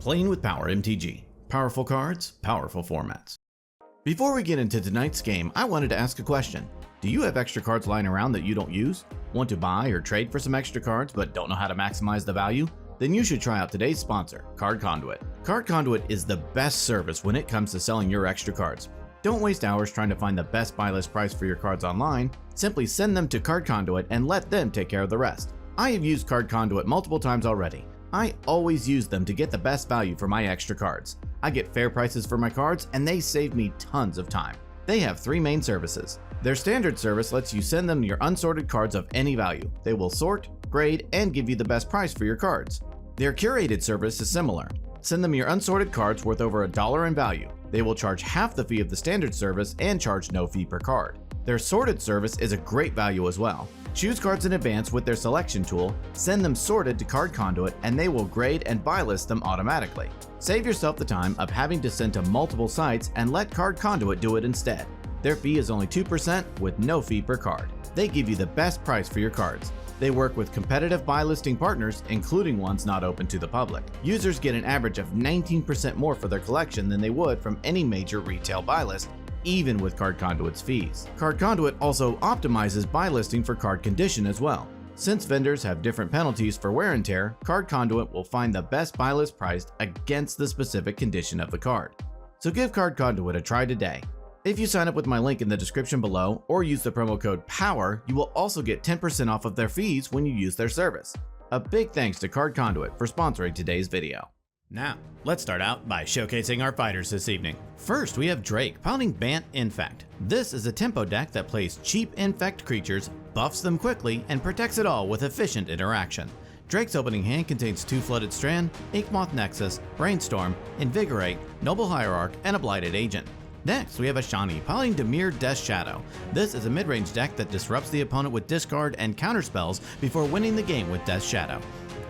Playing with Power MTG. Powerful cards, powerful formats. Before we get into tonight's game, I wanted to ask a question. Do you have extra cards lying around that you don't use? Want to buy or trade for some extra cards but don't know how to maximize the value? Then you should try out today's sponsor, Card Conduit. Card Conduit is the best service when it comes to selling your extra cards. Don't waste hours trying to find the best buy list price for your cards online. Simply send them to Card Conduit and let them take care of the rest. I have used Card Conduit multiple times already. I always use them to get the best value for my extra cards. I get fair prices for my cards and they save me tons of time. They have three main services. Their standard service lets you send them your unsorted cards of any value. They will sort, grade, and give you the best price for your cards. Their curated service is similar. Send them your unsorted cards worth over $1 in value. They will charge half the fee of the standard service and charge no fee per card. Their sorted service is a great value as well. Choose cards in advance with their selection tool, send them sorted to Card Conduit, and they will grade and buy list them automatically. Save yourself the time of having to send to multiple sites and let Card Conduit do it instead. Their fee is only 2% with no fee per card. They give you the best price for your cards. They work with competitive buy listing partners, including ones not open to the public. Users get an average of 19% more for their collection than they would from any major retail buy list, even with Card Conduit's fees. Card Conduit also optimizes buy listing for card condition as well. Since vendors have different penalties for wear and tear, Card Conduit will find the best buy list priced against the specific condition of the card. So give Card Conduit a try today. If you sign up with my link in the description below or use the promo code POWER, you will also get 10% off of their fees when you use their service. A big thanks to Card Conduit for sponsoring today's video. Now, let's start out by showcasing our fighters this evening. First, we have Drake piloting Bant Infect. This is a tempo deck that plays cheap Infect creatures, buffs them quickly, and protects it all with efficient interaction. Drake's opening hand contains 2 Flooded Strand, Inkmoth Nexus, Brainstorm, Invigorate, Noble Hierarch, and a Blighted Agent. Next, we have Ashani piloting Dimir Death Shadow. This is a mid-range deck that disrupts the opponent with discard and counter spells before winning the game with Death Shadow.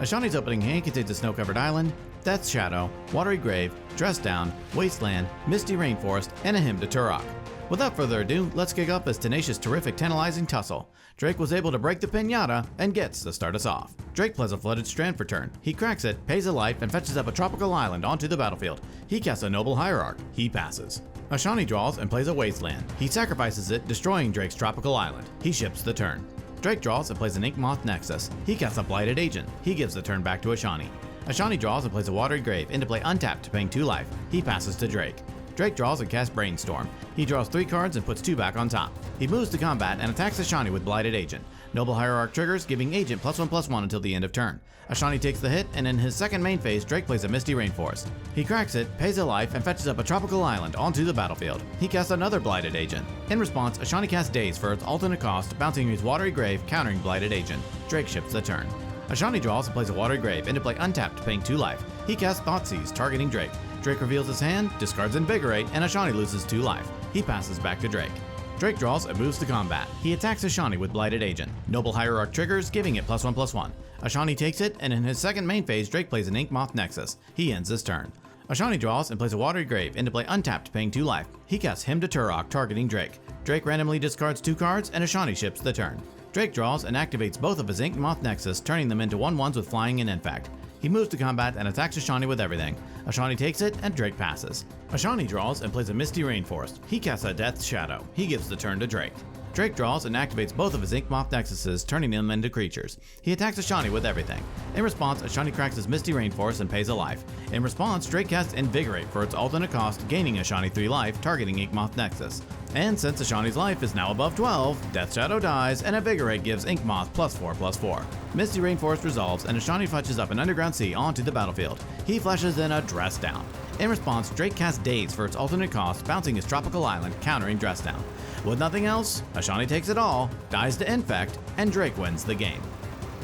Ashani's opening hand contains a Snow-Covered Island, Death Shadow, Watery Grave, Dress Down, Wasteland, Misty Rainforest, and a Hymn to Turok. Without further ado, let's kick off this tenacious, terrific, tantalizing tussle. Drake was able to break the pinata and gets to start us off. Drake plays a Flooded Strand for turn. He cracks it, pays a life, and fetches up a Tropical Island onto the battlefield. He casts a Noble Hierarch. He passes. Ashani draws and plays a Wasteland. He sacrifices it, destroying Drake's Tropical Island. He ships the turn. Drake draws and plays an Inkmoth Nexus. He casts a Blighted Agent. He gives the turn back to Ashani. Ashani draws and plays a Watery Grave into play untapped, paying 2 life. He passes to Drake. Drake draws and casts Brainstorm. He draws 3 cards and puts 2 back on top. He moves to combat and attacks Ashani with Blighted Agent. Noble Hierarch triggers, giving Agent +1/+1 until the end of turn. Ashani takes the hit, and in his second main phase, Drake plays a Misty Rainforest. He cracks it, pays a life, and fetches up a Tropical Island onto the battlefield. He casts another Blighted Agent. In response, Ashani casts Daze for its alternate cost, bouncing his Watery Grave, countering Blighted Agent. Drake ships the turn. Ashani draws and plays a Watery Grave into play untapped, paying 2 life. He casts Thoughtseize, targeting Drake. Drake reveals his hand, discards Invigorate, and Ashani loses 2 life. He passes back to Drake. Drake draws and moves to combat. He attacks Ashani with Blighted Agent. Noble Hierarch triggers, giving it +1/+1. Ashani takes it, and in his second main phase, Drake plays an Inkmoth Nexus. He ends his turn. Ashani draws and plays a Watery Grave into play untapped, paying 2 life. He casts Hymn to Turok, targeting Drake. Drake randomly discards 2 cards, and Ashani ships the turn. Drake draws and activates both of his Inkmoth Nexus, turning them into 1/1s with flying and Infect. He moves to combat and attacks Ashani with everything. Ashani takes it, and Drake passes. Ashani draws and plays a Misty Rainforest. He casts a Death Shadow. He gives the turn to Drake. Drake draws and activates both of his Inkmoth Nexuses, turning them into creatures. He attacks Ashani with everything. In response, Ashani cracks his Misty Rainforest and pays a life. In response, Drake casts Invigorate for its alternate cost, gaining Ashani 3 life, targeting Inkmoth Nexus. And since Ashani's life is now above 12, Death Shadow dies, and Invigorate gives Inkmoth +4/+4. Misty Rainforest resolves, and Ashani fetches up an Underground Sea onto the battlefield. He flashes in a Dress Down. In response, Drake casts Daze for its alternate cost, bouncing his Tropical Island, countering Dress Down. With nothing else, Ashani takes it all, dies to Infect, and Drake wins the game.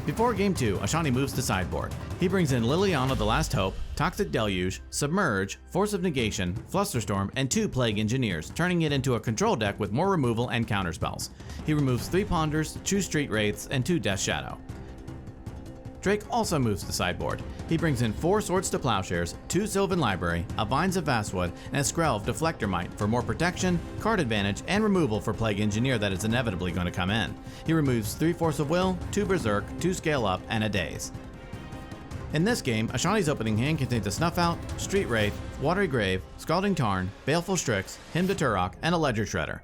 Before Game 2, Ashani moves to sideboard. He brings in Liliana the Last Hope, Toxic Deluge, Submerge, Force of Negation, Flusterstorm, and 2 Plague Engineers, turning it into a control deck with more removal and counter spells. He removes 3 Ponders, 2 Street Wraiths, and 2 Death Shadow. Drake also moves to sideboard. He brings in 4 Swords to Plowshares, 2 Sylvan Library, a Vines of Vastwood, and a Skrelv Deflector Might for more protection, card advantage, and removal for Plague Engineer that is inevitably going to come in. He removes 3 Force of Will, 2 Berserk, 2 Scale Up, and a Daze. In this game, Ashani's opening hand contains a Snuff Out, Street Wraith, Watery Grave, Scalding Tarn, Baleful Strix, Hymn to Turok, and a Ledger Shredder.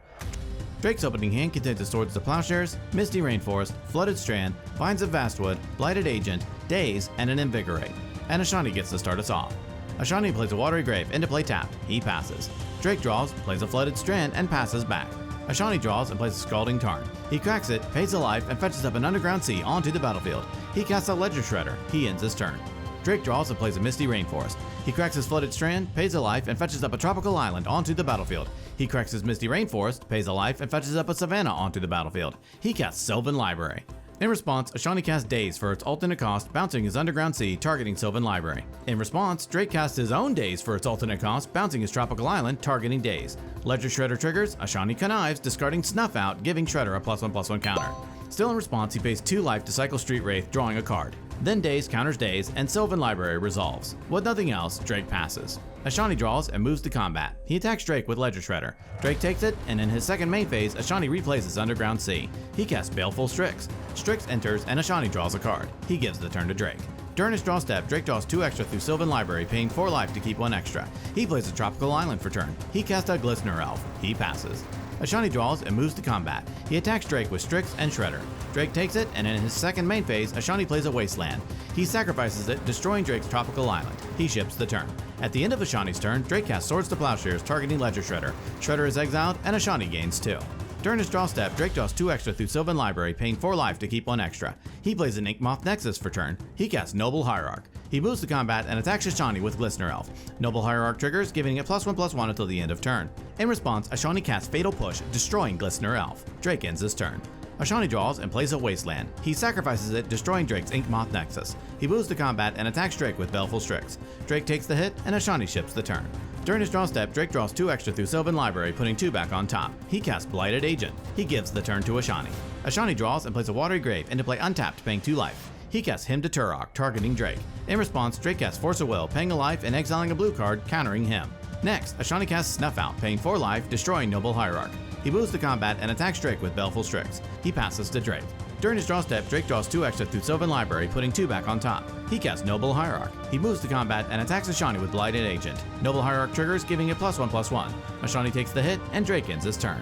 Drake's opening hand contains the Swords to Plowshares, Misty Rainforest, Flooded Strand, Vines of Vastwood, Blighted Agent, Daze, and an Invigorate. And Ashani gets to start us off. Ashani plays a Watery Grave into play tapped. He passes. Drake draws, plays a Flooded Strand, and passes back. Ashani draws and plays a Scalding Tarn. He cracks it, pays a life, and fetches up an Underground Sea onto the battlefield. He casts a Ledger Shredder. He ends his turn. Drake draws and plays a Misty Rainforest. He cracks his Flooded Strand, pays a life, and fetches up a Tropical Island onto the battlefield. He cracks his Misty Rainforest, pays a life, and fetches up a Savannah onto the battlefield. He casts Sylvan Library. In response, Ashani casts Daze for its alternate cost, bouncing his Underground Sea, targeting Sylvan Library. In response, Drake casts his own Daze for its alternate cost, bouncing his Tropical Island, targeting Daze. Ledger Shredder triggers, Ashani connives, discarding Snuff Out, giving Shredder a +1/+1 counter. Still in response, he pays 2 life to cycle Street Wraith, drawing a card. Then Daze counters Daze, and Sylvan Library resolves. With nothing else, Drake passes. Ashani draws and moves to combat. He attacks Drake with Ledger Shredder. Drake takes it, and in his second main phase, Ashani replays his Underground Sea. He casts Baleful Strix. Strix enters, and Ashani draws a card. He gives the turn to Drake. During his draw step, Drake draws 2 extra through Sylvan Library, paying 4 life to keep 1 extra. He plays a Tropical Island for turn. He casts a Glistener Elf. He passes. Ashani draws and moves to combat. He attacks Drake with Strix and Shredder. Drake takes it, and in his second main phase, Ashani plays a Wasteland. He sacrifices it, destroying Drake's Tropical Island. He ships the turn. At the end of Ashani's turn, Drake casts Swords to Plowshares, targeting Ledger Shredder. Shredder is exiled, and Ashani gains 2. During his draw step, Drake draws 2 extra through Sylvan Library, paying 4 life to keep 1 extra. He plays an Inkmoth Nexus for turn. He casts Noble Hierarch. He moves to combat and attacks Ashani with Glistener Elf. Noble Hierarch triggers, giving it +1/+1 until the end of turn. In response, Ashani casts Fatal Push, destroying Glistener Elf. Drake ends his turn. Ashani draws and plays a Wasteland. He sacrifices it, destroying Drake's Inkmoth Nexus. He moves to combat and attacks Drake with Baleful Strix. Drake takes the hit, and Ashani ships the turn. During his draw step, Drake draws 2 extra through Sylvan Library, putting 2 back on top. He casts Blighted Agent. He gives the turn to Ashani. Ashani draws and plays a Watery Grave into play untapped, paying 2 life. He casts Hymn to Turok, targeting Drake. In response, Drake casts Force of Will, paying a life and exiling a blue card, countering him. Next, Ashani casts Snuff Out, paying 4 life, destroying Noble Hierarch. He moves to combat and attacks Drake with Baleful Strix. He passes to Drake. During his draw step, Drake draws 2 extra through Sylvan Library, putting 2 back on top. He casts Noble Hierarch. He moves to combat and attacks Ashani with Blighted Agent. Noble Hierarch triggers, giving it +1/+1. Ashani takes the hit, and Drake ends his turn.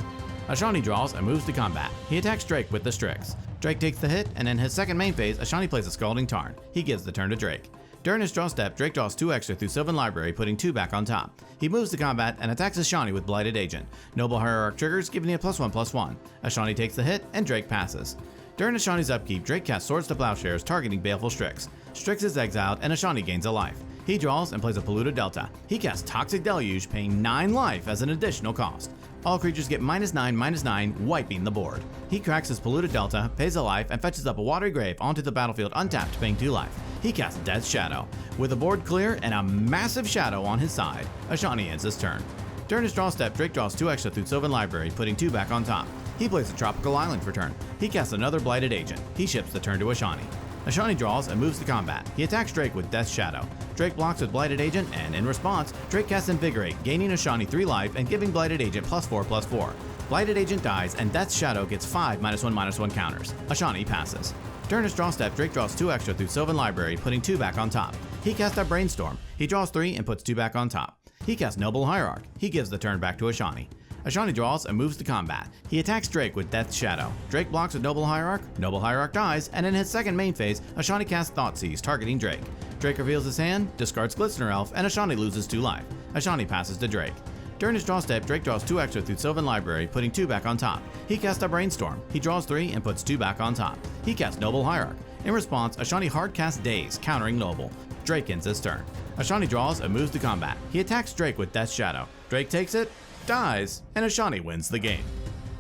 Ashani draws and moves to combat. He attacks Drake with the Strix. Drake takes the hit, and in his second main phase, Ashani plays a Scalding Tarn. He gives the turn to Drake. During his draw step, Drake draws 2 extra through Sylvan Library, putting 2 back on top. He moves to combat and attacks Ashani with Blighted Agent. Noble Hierarch triggers, giving it +1/+1. Ashani takes the hit, and Drake passes. During Ashani's upkeep, Drake casts Swords to Plowshares, targeting Baleful Strix. Strix is exiled, and Ashani gains a life. He draws and plays a Polluted Delta. He casts Toxic Deluge, paying 9 life as an additional cost. All creatures get -9/-9, wiping the board. He cracks his Polluted Delta, pays a life, and fetches up a Watery Grave onto the battlefield untapped, paying 2 life. He casts Death's Shadow. With the board clear and a massive shadow on his side, Ashani ends his turn. During his draw step, Drake draws 2 extra through Sylvan Library, putting 2 back on top. He plays a Tropical Island for turn. He casts another Blighted Agent. He ships the turn to Ashani. Ashani draws and moves to combat. He attacks Drake with Death's Shadow. Drake blocks with Blighted Agent, and in response, Drake casts Invigorate, gaining Ashani 3 life and giving Blighted Agent +4/+4. Blighted Agent dies, and Death's Shadow gets 5 -1/-1 counters. Ashani passes. During his draw step, Drake draws 2 extra through Sylvan Library, putting 2 back on top. He casts a Brainstorm. He draws 3 and puts 2 back on top. He casts Noble Hierarch. He gives the turn back to Ashani. Ashani draws and moves to combat. He attacks Drake with Death's Shadow. Drake blocks with Noble Hierarch dies, and in his second main phase, Ashani casts Thoughtseize, targeting Drake. Drake reveals his hand, discards Glistener Elf, and Ashani loses 2 life. Ashani passes to Drake. During his draw step, Drake draws 2 extra through Sylvan Library, putting 2 back on top. He casts a Brainstorm. He draws 3 and puts 2 back on top. He casts Noble Hierarch. In response, Ashani hard casts Daze, countering Noble. Drake ends his turn. Ashani draws and moves to combat. He attacks Drake with Death's Shadow. Drake takes it, dies, and Ashani wins the game.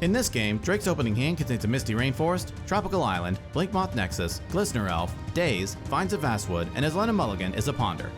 In this game, Drake's opening hand contains a Misty Rainforest, Tropical Island, Blinkmoth Nexus, Glistener Elf, Daze, Vines of Vastwood, and his Lena Mulligan is a Ponder.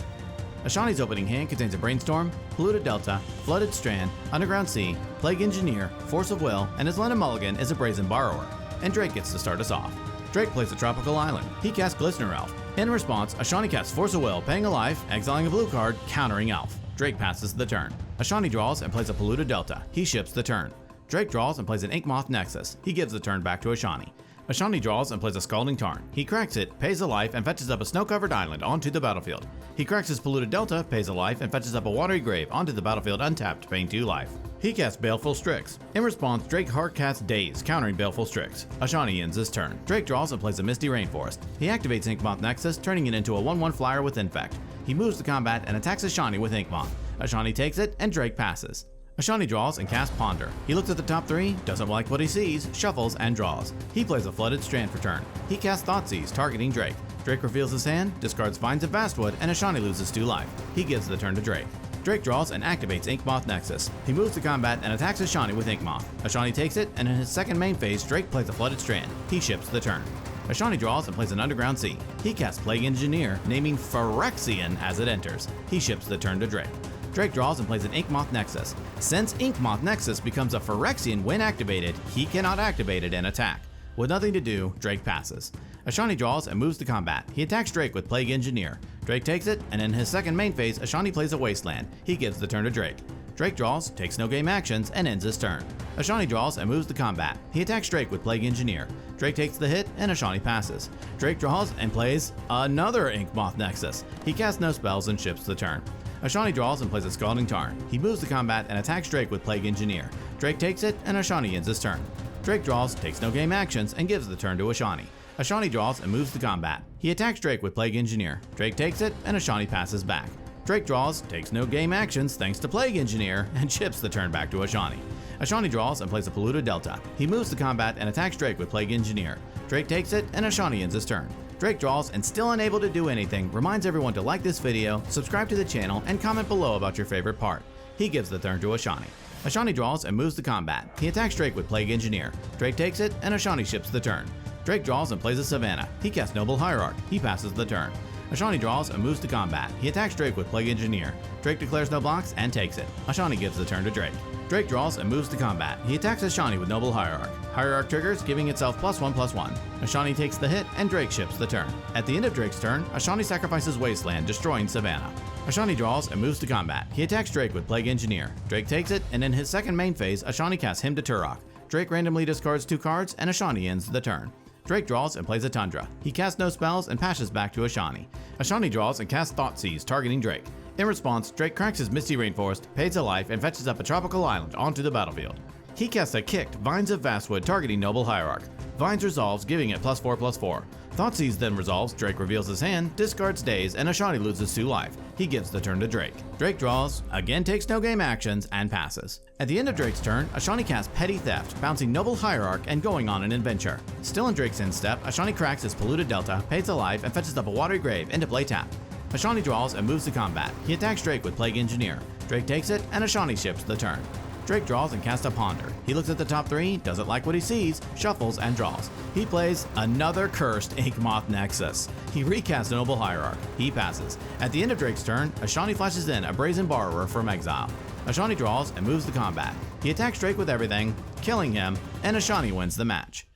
Ashani's opening hand contains a Brainstorm, Polluted Delta, Flooded Strand, Underground Sea, Plague Engineer, Force of Will, and his Lena Mulligan is a Brazen Borrower. And Drake gets to start us off. Drake plays a Tropical Island. He casts Glistener Elf. In response, Ashani casts Force of Will, paying a life, exiling a blue card, countering Elf. Drake passes the turn. Ashani draws and plays a Polluted Delta. He ships the turn. Drake draws and plays an Inkmoth Nexus. He gives the turn back to Ashani. Ashani draws and plays a Scalding Tarn. He cracks it, pays a life, and fetches up a snow-covered island onto the battlefield. He cracks his Polluted Delta, pays a life, and fetches up a Watery Grave onto the battlefield untapped, paying 2 life. He casts Baleful Strix. In response, Drake hard casts Daze, countering Baleful Strix. Ashani ends his turn. Drake draws and plays a Misty Rainforest. He activates Inkmoth Nexus, turning it into a 1/1 flyer with Infect. He moves to combat and attacks Ashani with Inkmoth. Ashani takes it, and Drake passes. Ashani draws and casts Ponder. He looks at the top 3, doesn't like what he sees, shuffles, and draws. He plays a Flooded Strand for turn. He casts Thoughtseize, targeting Drake. Drake reveals his hand, discards Vines of Vastwood, and Ashani loses 2 life. He gives the turn to Drake. Drake draws and activates Inkmoth Nexus. He moves to combat and attacks Ashani with Inkmoth. Ashani takes it, and in his second main phase, Drake plays a Flooded Strand. He ships the turn. Ashani draws and plays an Underground Sea. He casts Plague Engineer, naming Phyrexian as it enters. He ships the turn to Drake. Drake draws and plays an Inkmoth Nexus. Since Inkmoth Nexus becomes a Phyrexian when activated, he cannot activate it and attack. With nothing to do, Drake passes. Ashani draws and moves to combat. He attacks Drake with Plague Engineer. Drake takes it, and in his second main phase, Ashani plays a Wasteland. He gives the turn to Drake. Drake draws, takes no game actions, and ends his turn. Ashani draws and moves to combat. He attacks Drake with Plague Engineer. Drake takes the hit, and Ashani passes. Drake draws and plays another Inkmoth Nexus. He casts no spells and ships the turn. Ashani draws and plays a Scalding Tarn. He moves to combat and attacks Drake with Plague Engineer. Drake takes it, and Ashani ends his turn. Drake draws, takes no game actions, and gives the turn to Ashani. Ashani draws and moves to combat. He attacks Drake with Plague Engineer. Drake takes it, and Ashani passes back. Drake draws, takes no game actions thanks to Plague Engineer, and ships the turn back to Ashani. Ashani draws and plays a Polluted Delta. He moves to combat and attacks Drake with Plague Engineer. Drake takes it, and Ashani ends his turn. Drake draws and still unable to do anything, reminds everyone to like this video, subscribe to the channel, and comment below about your favorite part. He gives the turn to Ashani. Ashani draws and moves to combat. He attacks Drake with Plague Engineer. Drake takes it, and Ashani ships the turn. Drake draws and plays a Savannah. He casts Noble Hierarch. He passes the turn. Ashani draws and moves to combat. He attacks Drake with Plague Engineer. Drake declares no blocks and takes it. Ashani gives the turn to Drake. Drake draws and moves to combat. He attacks Ashani with Noble Hierarch. Hierarch triggers, giving itself +1/+1. Ashani takes the hit, and Drake ships the turn. At the end of Drake's turn, Ashani sacrifices Wasteland, destroying Savannah. Ashani draws and moves to combat. He attacks Drake with Plague Engineer. Drake takes it, and in his second main phase, Ashani casts Hymn to Turok. Drake randomly discards 2 cards, and Ashani ends the turn. Drake draws and plays a Tundra. He casts no spells and passes back to Ashani. Ashani draws and casts Thoughtseize, targeting Drake. In response, Drake cracks his Misty Rainforest, pays a life, and fetches up a tropical island onto the battlefield. He casts a kicked Vines of Vastwood, targeting Noble Hierarch. Vines resolves, giving it +4/+4. Thoughtseize then resolves, Drake reveals his hand, discards Daze, and Ashani loses 2 life. He gives the turn to Drake. Drake draws, again takes no game actions, and passes. At the end of Drake's turn, Ashani casts Petty Theft, bouncing Noble Hierarch and going on an adventure. Still in Drake's end step, Ashani cracks his Polluted Delta, pays a life, and fetches up a Watery Grave into play tap. Ashani draws and moves to combat. He attacks Drake with Plague Engineer. Drake takes it, and Ashani ships the turn. Drake draws and casts a Ponder. He looks at the top 3, doesn't like what he sees, shuffles, and draws. He plays another cursed Inkmoth Nexus. He recasts a Noble Hierarch. He passes. At the end of Drake's turn, Ashani flashes in a Brazen Borrower from exile. Ashani draws and moves to combat. He attacks Drake with everything, killing him, and Ashani wins the match.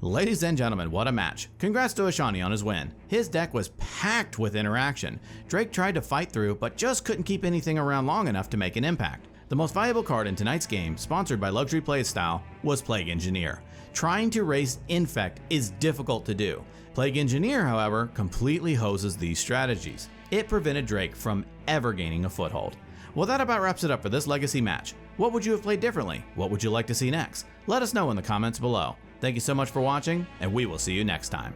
Ladies and gentlemen, what a match. Congrats to Ashani on his win. His deck was packed with interaction. Drake tried to fight through, but just couldn't keep anything around long enough to make an impact. The most valuable card in tonight's game, sponsored by Luxury Playstyle, was Plague Engineer. Trying to race Infect is difficult to do. Plague Engineer, however, completely hoses these strategies. It prevented Drake from ever gaining a foothold. Well, that about wraps it up for this Legacy match. What would you have played differently? What would you like to see next? Let us know in the comments below. Thank you so much for watching, and we will see you next time.